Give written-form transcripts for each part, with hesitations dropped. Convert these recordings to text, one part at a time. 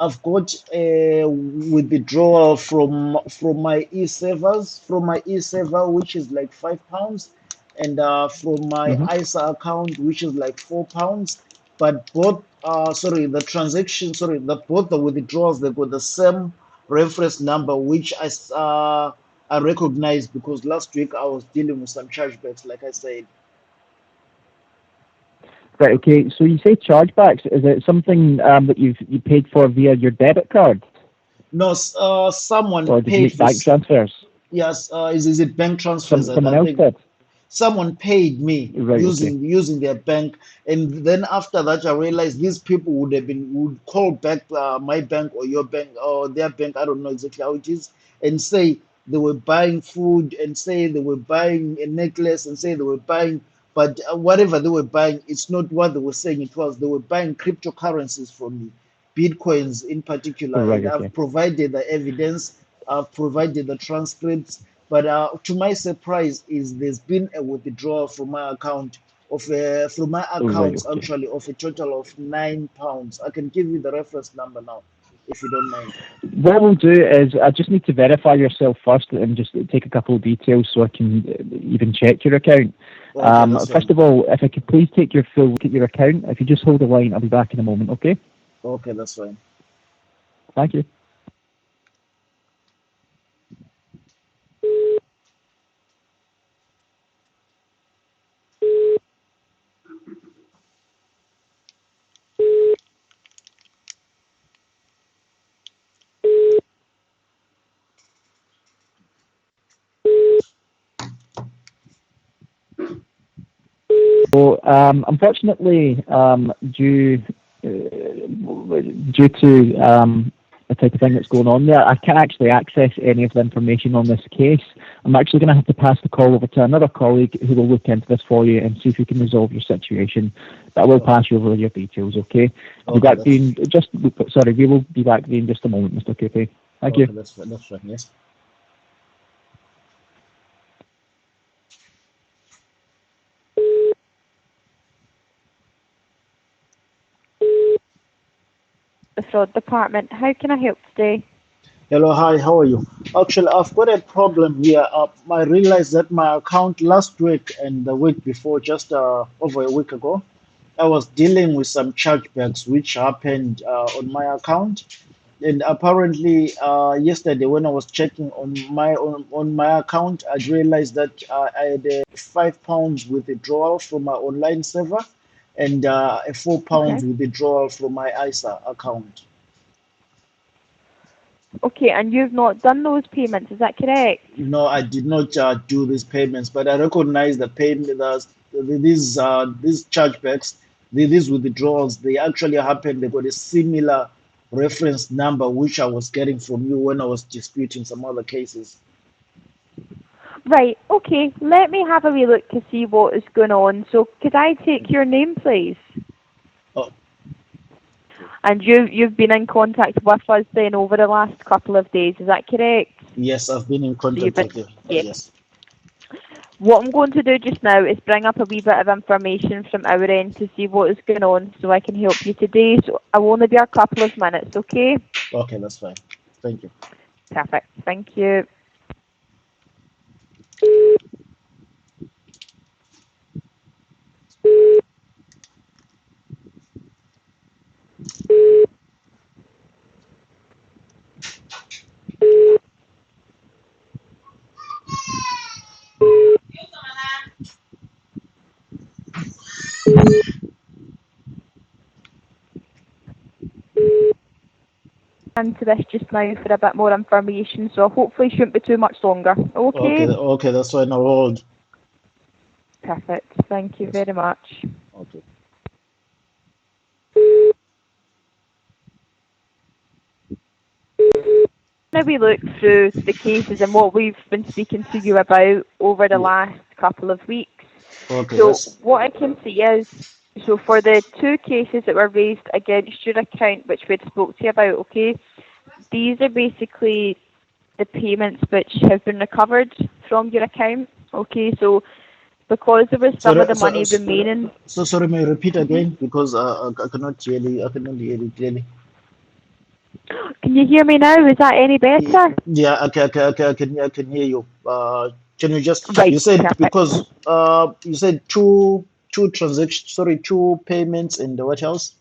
I've got a withdrawal from my e-server, which is like £5, and from my Mm-hmm. ISA account, which is like £4. But both, both the withdrawals, they got the same reference number, which I recognize because last week I was dealing with some chargebacks, like I said. Right. Okay. So you say chargebacks. Is it something that you paid for via your debit card, No, someone or did you paid make for. bank transfers? Yes, is it bank transfers? Someone I else think did. someone paid me Right. Okay. using their bank, and then after that I realized these people would call back my bank or your bank or their bank. I don't know exactly how it is, and say they were buying food, and say they were buying a necklace, and say they were buying. But whatever they were buying, it's not what they were saying it was. They were buying cryptocurrencies from me, bitcoins in particular, Right. and Okay. I've provided the evidence, I've provided the transcripts. But to my surprise, is there's been a withdrawal from my Right. accounts Okay. actually of a total of £9. I can give you the reference number now, if you don't mind. What we'll do is I just need to verify yourself first and just take a couple of details so I can even check your account. Okay, that's First fine. of all, if I could please take your full look at your account. If you just hold the line, I'll be back in a moment. Okay? Okay, that's fine. Thank you. So, unfortunately, due to the type of thing that's going on there, I can't actually access any of the information on this case. I'm actually going to have to pass the call over to another colleague who will look into this for you and see if we can resolve your situation. But I will Okay, pass you over your details, okay? I'll be okay, back that's in just, sorry, we will be back in just a moment, Mr. Cooper. Thank you. okay, that's fine. That's fine. Yes. The fraud department. How can I help today? Hello, hi, how are you? Actually, I've got a problem here. I realized that my account last week and the week before, just over a week ago, I was dealing with some chargebacks which happened on my account. And apparently, yesterday when I was checking on my account, I realized that I had a £5 withdrawal from my online server and a £4 Okay. withdrawal from my ISA account. Okay, and you've not done those payments, is that correct? No, I did not do these payments, but I recognize the payment. These chargebacks, these withdrawals, they actually happened. They got a similar reference number which I was getting from you when I was disputing some other cases. Right, okay. Let me have a wee look to see what is going on. So could I take your name, please? Oh, And you've been in contact with us then over the last couple of days, is that correct? yes, I've been in So you've contact been, with you. yeah. Yes. What I'm going to do just now is bring up a wee bit of information from our end to see what is going on so I can help you today. So I will only be a couple of minutes, okay? Okay, that's fine. Thank you. Perfect. Thank you. Into this just now for a bit more information, so hopefully it shouldn't be too much longer. Okay, Okay? okay, that's fine. I'll hold. Perfect. Thank you Yes. very much. Okay. Now we look through the cases and what we've been speaking to you about over the Yeah. last couple of weeks. Okay. So Yes. what I can see is, so for the two cases that were raised against your account, which we'd spoke to you about, okay, these are basically the payments which have been recovered from your account. Okay, so because there was some of Sorry. the money remaining. Sorry. May you repeat Mhm. again because I cannot hear you. I cannot hear you clearly. Can you hear me now? Is that any better? Yeah, okay, I can hear you. Can you just, Right, you said perfect. because you said two transactions, sorry, two payments in the what else?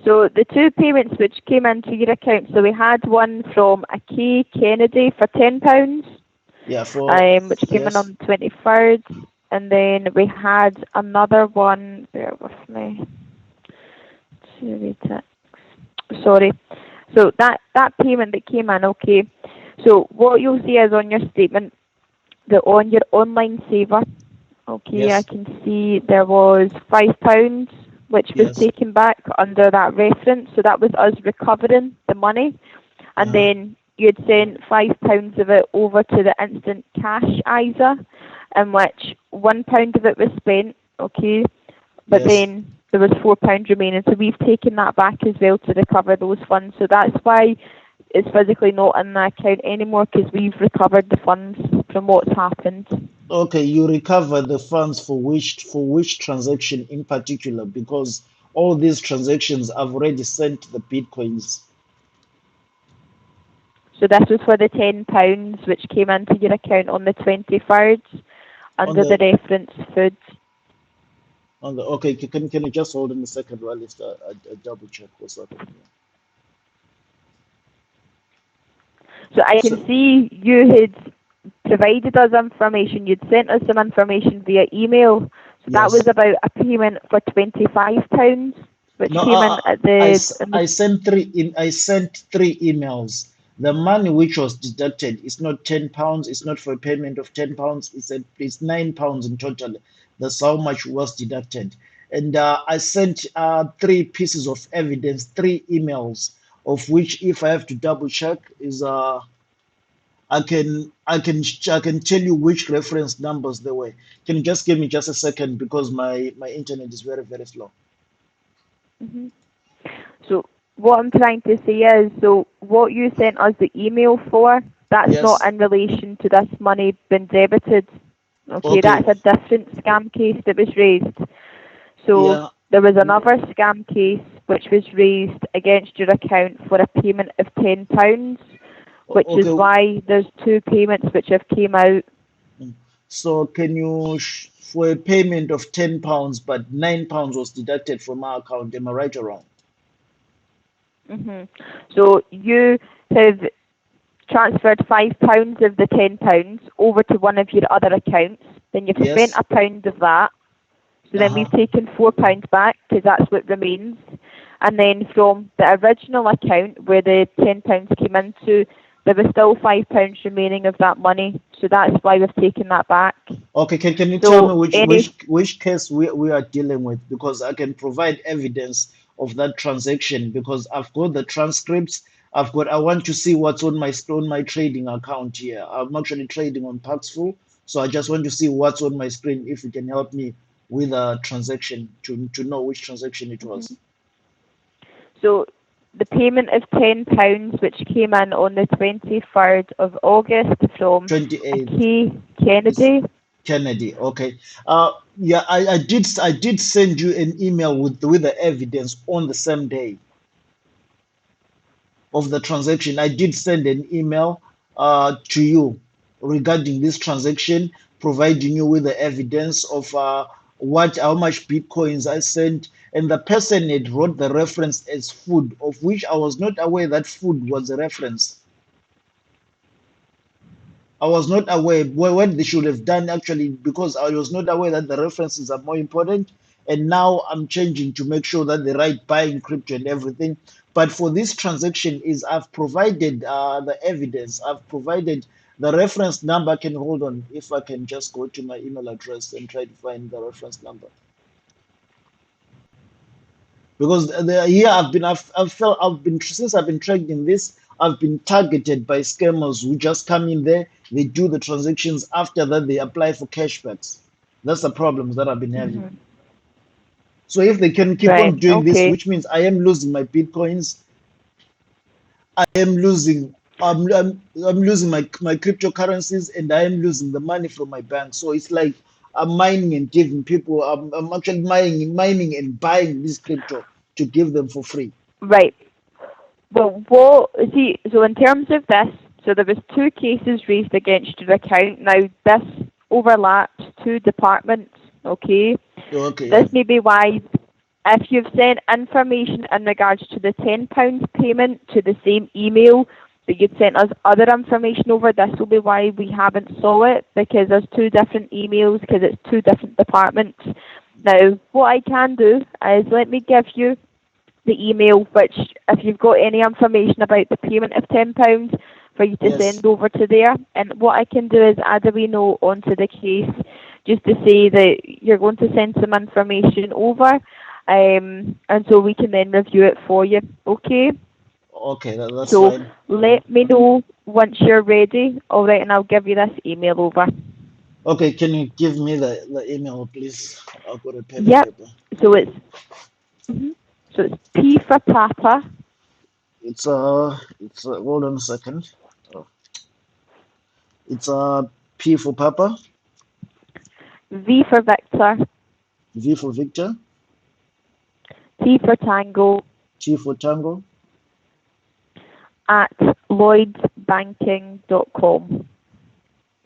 So the two payments which came into your account, so we had one from a K Kennedy for £10, Yeah, for which came in yes. on the 23rd, and then we had another one. Bear with me. To read it. Sorry. So that payment that came in, okay. So what you'll see is on your statement that on your online saver, okay, I Yes, can see there was £5 which was yes. taken back under that reference. So that was us recovering the money, and Uh-huh. then you had sent £5 of it over to the instant cash ISA, in which £1 of it was spent, okay, but Yes. then there was £4 remaining. So we've taken that back as well to recover those funds. So that's why it's physically not in the account anymore, because we've recovered the funds from what's happened. Okay, you recover the funds for which transaction in particular? Because all these transactions I've already sent the bitcoins So this was for the £10 which came into your account on the 23rd on under the the reference food. okay. Can you just hold on a second while I double check what's happening here? So I So can see you had provided us information. You'd sent us some information via email. So that was yes. about a payment for £25, which No, came in at in the. I sent I sent three emails. The money which was deducted is not £10. It's not for a payment of £10. It's £9 in total. That's how much was deducted. And I sent three pieces of evidence, three emails, of which if I have to double check is I can tell you which reference numbers they were. Can you just give me just a second because my internet is very slow. Mhm. So what I'm trying to say is, so what you sent us the email for, that's not Yes. in relation to this money being debited. Okay, Okay. that's a different scam case that was raised. So Yeah. there was another scam case which was raised against your account for a payment of £10, which is Okay. why there's two payments which have came out. Mm. So can you for a payment of £10, but £9 was deducted from our account? Am I right or wrong? hmm So you have transferred £5 of the £10 over to one of your other accounts. Then you've spent Yes. a pound of that. So then Uh-huh. we've taken £4 back because that's what remains. And then from the original account where the £10 came into, there was still £5 remaining of that money. So that's why we've taken that back. Okay, can you tell me So any. which case we are dealing with? Because I can provide evidence of that transaction because I've got the transcripts. I want to see what's on my trading account here. I'm actually trading on Paxful, so I just want to see what's on my screen if you can help me with a transaction to know which transaction it was. Mhm. So the payment of £10 which came in on the 23rd of August from a 28th K is Kennedy. Kennedy. Okay. Yeah, I did send you an email with the evidence on the same day of the transaction. I did send an email to you regarding this transaction, providing you with the evidence of what how much bitcoins I sent, and the person had wrote the reference as food, of which I was not aware that food was a reference. I was not aware what they should have done actually because I was not aware that the references are more important. And now I'm changing to make sure that the right buying crypto and everything. But for this transaction is I've provided the evidence. I've provided the reference number. Can hold on if I can just go to my email address and try to find the reference number because here I've been since I've been tracked in this. I've been targeted by scammers who just come in there, they do the transactions. After that, they apply for cashbacks. That's the problems that I've been having. Hmm. So if they can keep Right. on doing this, Okay. which means I am losing my bitcoins, I am losing. I'm losing my cryptocurrencies and I am losing the money from my bank. So it's like I'm mining and giving people. I'm actually mining and buying this crypto to give them for free. Right. Well, what see? So in terms of this, so there was two cases raised against your account. Now this overlaps two departments. Okay, Okay, yeah. this may be why if you've sent information in regards to the £10 payment to the same email that you'd sent us other information over, this will be why we haven't saw it, because there's two different emails, because it's two different departments. Now, what I can do is let me give you the email, which if you've got any information about the payment of £10 for you to Yes. send over to there, and what I can do is add a wee note onto the case just to say that you're going to send some information over, and so we can then review it for you. Okay? Okay, that's So fine. let me know once you're ready, all right, and I'll give you this email over. Okay, can you give me the email, please? I've got a pen and Yep. paper. So mhm. So it's P for Papa, It's hold on a second. Oh, it's P for Papa, V for Victor, V for Victor, T for Tango, T for Tango, at lloydsbanking.com.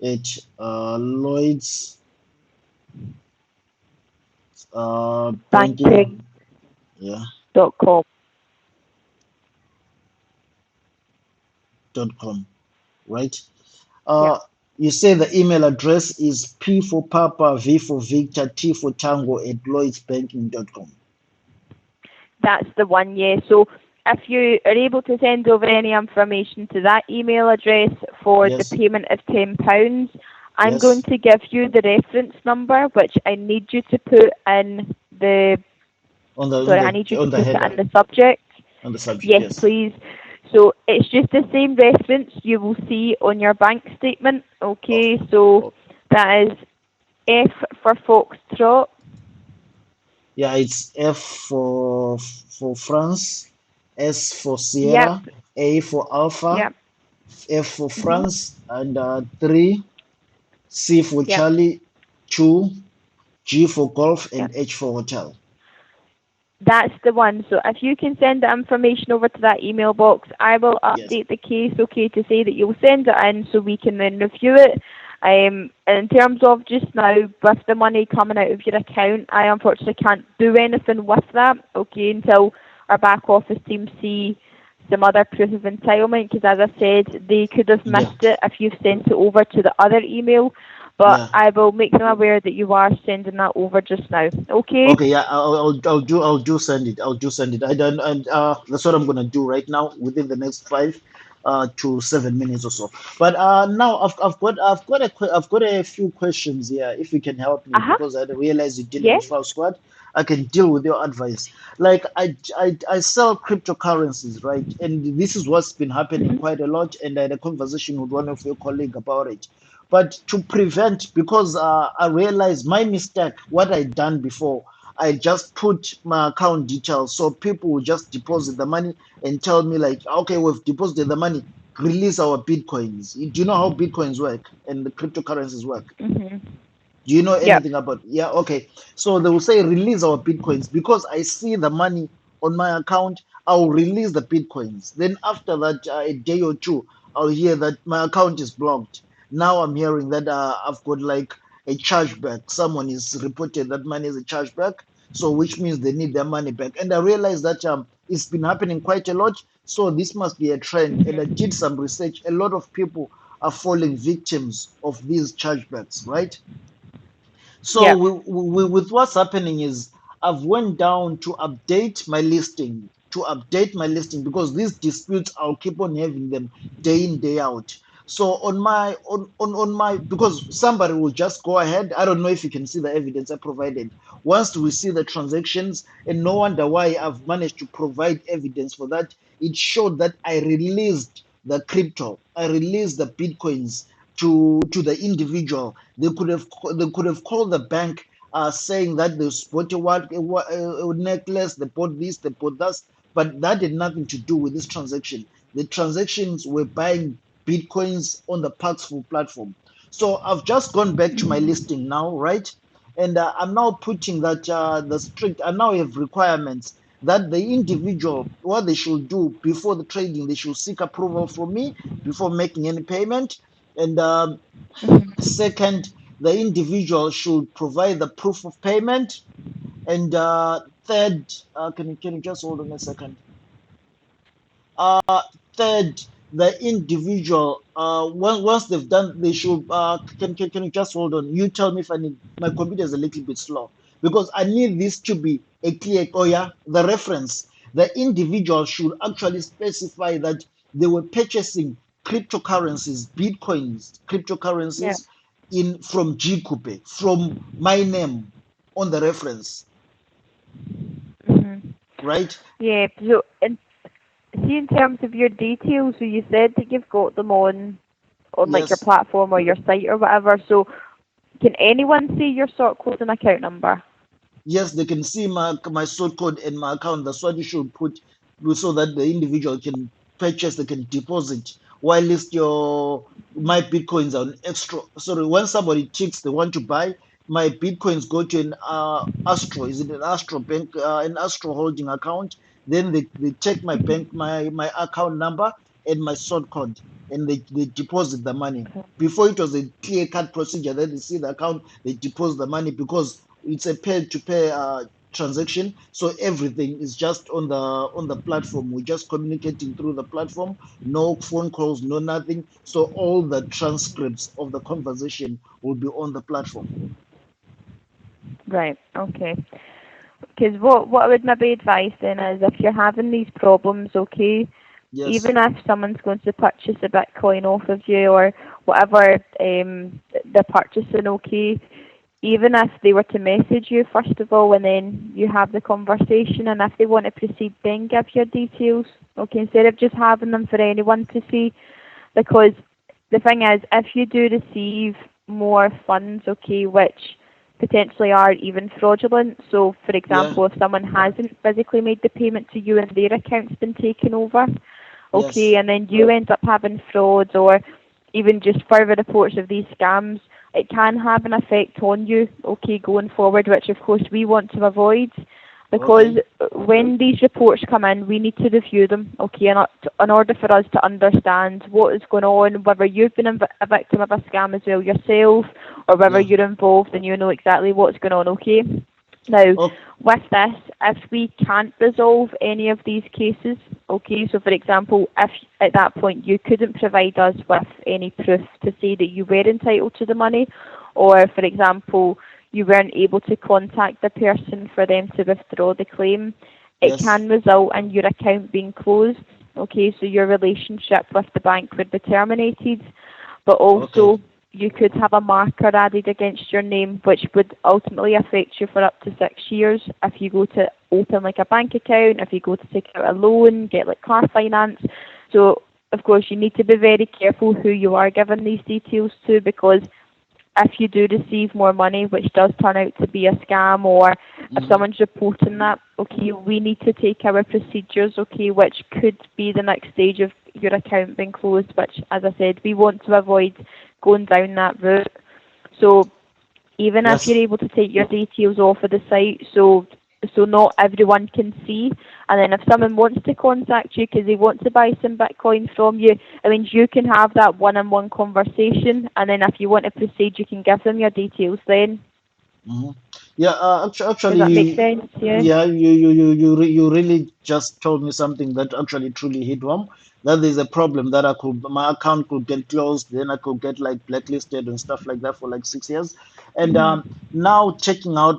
at Lloyd's banking, yeah, Banking.com. .com, right? Yeah, You say the email address is P for Papa, V for Victor, T for Tango at lloydsbanking.com. that's the one, yeah. So if you are able to send over any information to that email address for the Yes, payment of £10, I'm going yes, to give you the reference number, which I need you to put in the, on the sorry, I need you to on the put it header, in the subject. on the subject, Yes, yes. please. So it's just the same reference you will see on your bank statement. Okay, so Oh, that is F for Foxtrot. yeah, it's F for France, S for Yep, Sierra, A for Alpha, yep, F for mhm, France, and 3, C for yep, Charlie, 2, G for Golf, and yep. H for Hotel. That's the one. So if you can send the information over to that email box, I will Yes. update the case, okay, to say that you'll send it in so we can then review it. And in terms of just now, with the money coming out of your account, I unfortunately can't do anything with that, okay, until our back office team see some other proof of entitlement, because as I said, they could have Yeah. missed it if you've sent it over to the other email. But Yeah. I will make them aware that you are sending that over just now, okay? Okay, yeah, I'll do send it. I'll do send it. I don't, and that's what I'm gonna do right now within the next 5 to 7 minutes or so. But now I've got a few questions here. If you can help me, Uh-huh, because I realize you're dealing yes. with File Squad, I can deal with your advice. Like I sell cryptocurrencies, right? And this is what's been happening Mhm. quite a lot. And I had a conversation with one of your colleagues about it. But to prevent, because I realized my mistake, what I'd done before, I just put my account details so people will just deposit the money and tell me like, okay, we've deposited the money, release our bitcoins. Do you know how bitcoins work and the cryptocurrencies work? Mhm. Do you know Yep. anything about? Yeah, okay. So they will say release our bitcoins because I see the money on my account. I'll release the bitcoins. Then after that, a day or two, I'll hear that my account is blocked. Now I'm hearing that I've got like a chargeback. Someone is reported that money is a chargeback. So which means they need their money back. And I realized that it's been happening quite a lot. So this must be a trend. And I did Mhm. some research. A lot of people are falling victims of these chargebacks, right? So Yep. with what's happening is I've went down to update my listing, because these disputes I'll keep on having them day in day out. So on my, because somebody will just go ahead. I don't know if you can see the evidence I provided. Once we see the transactions, and no wonder why I've managed to provide evidence for that. It showed that I released the crypto, I released the bitcoins to the individual. They could have called the bank saying that they bought a necklace, they bought this, they bought that, but that had nothing to do with this transaction. The transactions were buying bitcoins on the Paxful platform. So I've just gone back to my Mhm. listing now, right? And I'm now putting that I now have requirements. that the individual, what they should do before the trading, they should seek approval from me before making any payment. And second, the individual should provide the proof of payment. And third, can you just hold on a second? Third, the individual, once they've done, they should, can you just hold on? You tell me if I need, my computer is a little bit slow because I need this to be a clear, oh yeah, the reference. The individual should actually specify that they were purchasing cryptocurrencies, bitcoins, Yeah. cryptocurrencies in from G Coupe, from my name on the reference, hmm right? Yeah. So, see, in terms of your details, so you said that you've got them on like your Yes. platform or your site or whatever. So, can anyone see your sort code and account number? Yes, they can see my sort code and my account. That's what you should put so that the individual can purchase, they can deposit. While list your my bitcoins are an extra. Sorry, when somebody ticks they want to buy, my bitcoins go to an Astro. Is it an Astro bank, an Astro holding account? Then they take my bank, my account number and my sort code, and they deposit the money. Before it was a clear cut procedure. Then they see the account, they deposit the money because it's a peer-to-peer transaction, so everything is just on the platform. We're just communicating through the platform, no phone calls, no nothing. So all the transcripts of the conversation will be on the platform. Right. Okay. Because what I would maybe advise then is if you're having these problems, okay, Yes, even if someone's going to purchase a Bitcoin off of you or whatever they're purchasing, okay, even if they were to message you first of all and then you have the conversation, and if they want to proceed then give your details, okay, instead of just having them for anyone to see. Because the thing is, if you do receive more funds, okay, which potentially are even fraudulent, so for yeah, example if someone hasn't physically made the payment to you and their account's been taken over, okay, yes, and then you end up having frauds or even just further reports of these scams, it can have an effect on you, okay, going forward, which of course we want to avoid. Because okay, when these reports come in, we need to review them, okay, in order for us to understand what is going on, whether you've been a victim of a scam as well yourself, or whether yeah, you're involved and you know exactly what's going on, okay? Now, okay, with this, if we can't resolve any of these cases, okay, so for example, if at that point you couldn't provide us with any proof to say that you were entitled to the money, or for example, you weren't able to contact the person for them to withdraw the claim, it yes, can result in your account being closed, okay, so your relationship with the bank would be terminated, but okay, also you could have a marker added against your name, which would ultimately affect you for up to 6 years if you go to open like a bank account, if you go to take out a loan, get like car finance. So, of course, you need to be very careful who you are giving these details to, because if you do receive more money, which does turn out to be a scam, or if hmm, someone's reporting that, okay, we need to take our procedures, okay, which could be the next stage of your account being closed, which, as I said, we want to avoid going down that route. So even if you're yes. able to take your details off of the site, so not everyone can see. And then if someone wants to contact you because they want to buy some Bitcoin from you, I mean, you can have that one-on-one conversation. And then if you want to proceed, you can give them your details then. Hmm. Yeah, Does actually, that make sense? Yeah. yeah, you really just told me something that actually truly hit home. That there's a problem that my account could get closed, then I could get like blacklisted and stuff like that for like 6 years. And hmm now checking out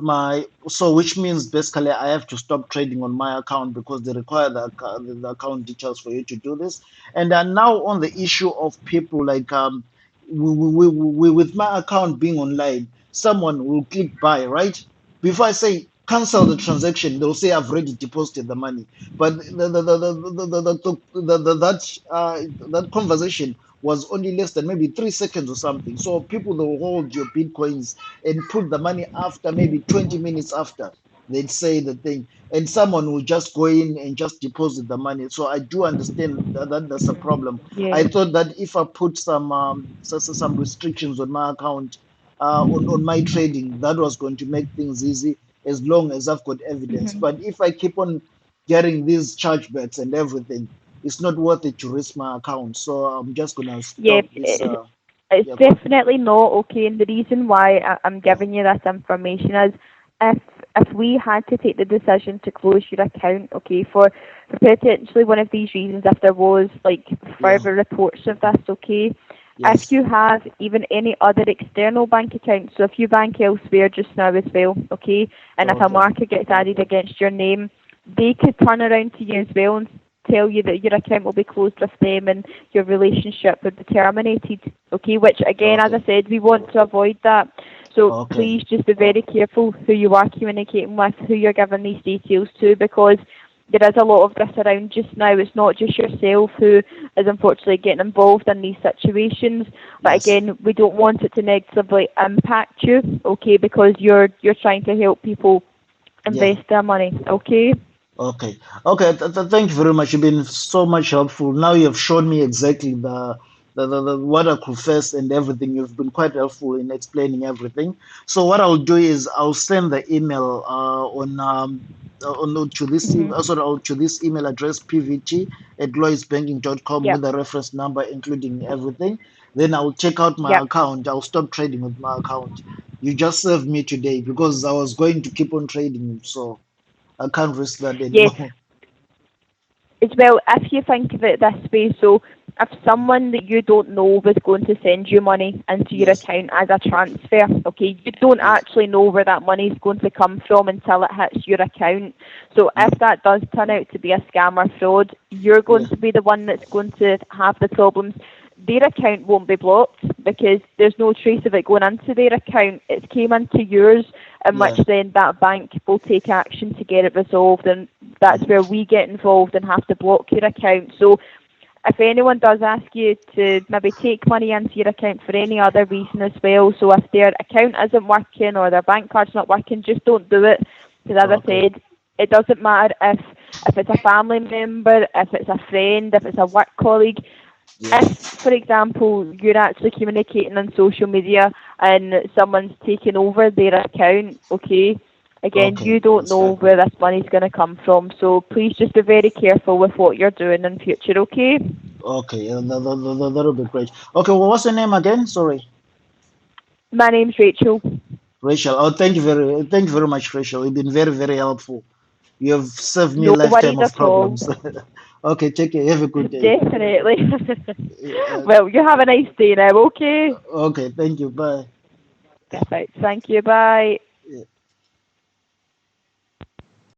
so which means basically I have to stop trading on my account because they require the account details for you to do this. And now on the issue of people like with my account being online, someone will click buy, right? Before I say cancel the transaction, they'll say I've already deposited the money. But that conversation was only less than maybe 3 seconds or something. So people will hold your bitcoins and put the money after maybe 20 minutes after they'd say the thing, and someone will just go in and just deposit the money. So I do understand that that's a problem. I Yeah. thought that if I put some restrictions on my account, on my trading, that was going to make things easy as long as I've got evidence. hmm But if I keep on getting these chargebacks and everything. It's not worth it to risk my account. So I'm just gonna Yeah, stop this. it's Yep. definitely not okay. And the reason why I'm Yeah. giving you this information is if if we had to take the decision to close your account, okay, for potentially one of these reasons, if there was like Yeah. further reports of this, okay, if Yes. you have even any other external bank accounts, so if you bank elsewhere just now as well, okay, and if a Okay. marker gets added against your name, they could turn around to you as well and tell you that your account will be closed with them and your relationship will be terminated. Okay, which again, as I Okay. said, we want to avoid that. So Okay. please just be very careful who you are communicating with, who you're giving these details to, because there is a lot of this around just now. It's not just yourself who is unfortunately getting involved in these situations, but Yes. again, we don't want it to negatively impact you, okay, because you're trying to help people Yeah. invest their money, okay? Okay. Okay. Thank you very much. You've been so much helpful. Now you have shown me exactly the what I could face and everything. You've been quite helpful in explaining everything. So what I'll do is I'll send the email to this Hmm. to this email address pvt at lloydsbanking.com with Yep. the reference number including everything. Then I'll check out my Yep. account. I'll stop trading with my account. You just served me today because I was going to keep on trading. So I can't risk that Yes, anymore. as well, if you think of it this way, so if someone that you don't know was going to send you money into your Yes, account as a transfer, okay, you don't yes, actually know where that money is going to come from until it hits your account. So yeah, if that does turn out to be a scam or fraud, you're yeah, going to be the one that's going to have the problems. Their account won't be blocked because there's no trace of it going into their account. It came into yours, in which yeah. then that bank will take action to get it resolved, and that's where we get involved and have to block your account. So if anyone does ask you to maybe take money into your account for any other reason as well, so if their account isn't working or their bank card's not working, just don't do it. Because as I Okay, said, it doesn't matter if it's a family member, if it's a friend, if it's a work colleague. If, yes, for example, you're actually communicating on social media and someone's taking over their account, okay, again, okay, you don't that's know fine. where this money's going to come from. So please just be very careful with what you're doing in future, okay? Okay, that'll be great. Okay, well, what's your name again? Sorry, My name's Rachel. Rachel. Oh, thank you very much, Rachel. You've been very, very helpful. You have saved me a No lifetime worries of at all. problems. Okay, take care. Have a good day. Definitely. Uh, Well, you have a nice day now, okay? okay, thank you. Bye. Perfect. Thank you. Bye.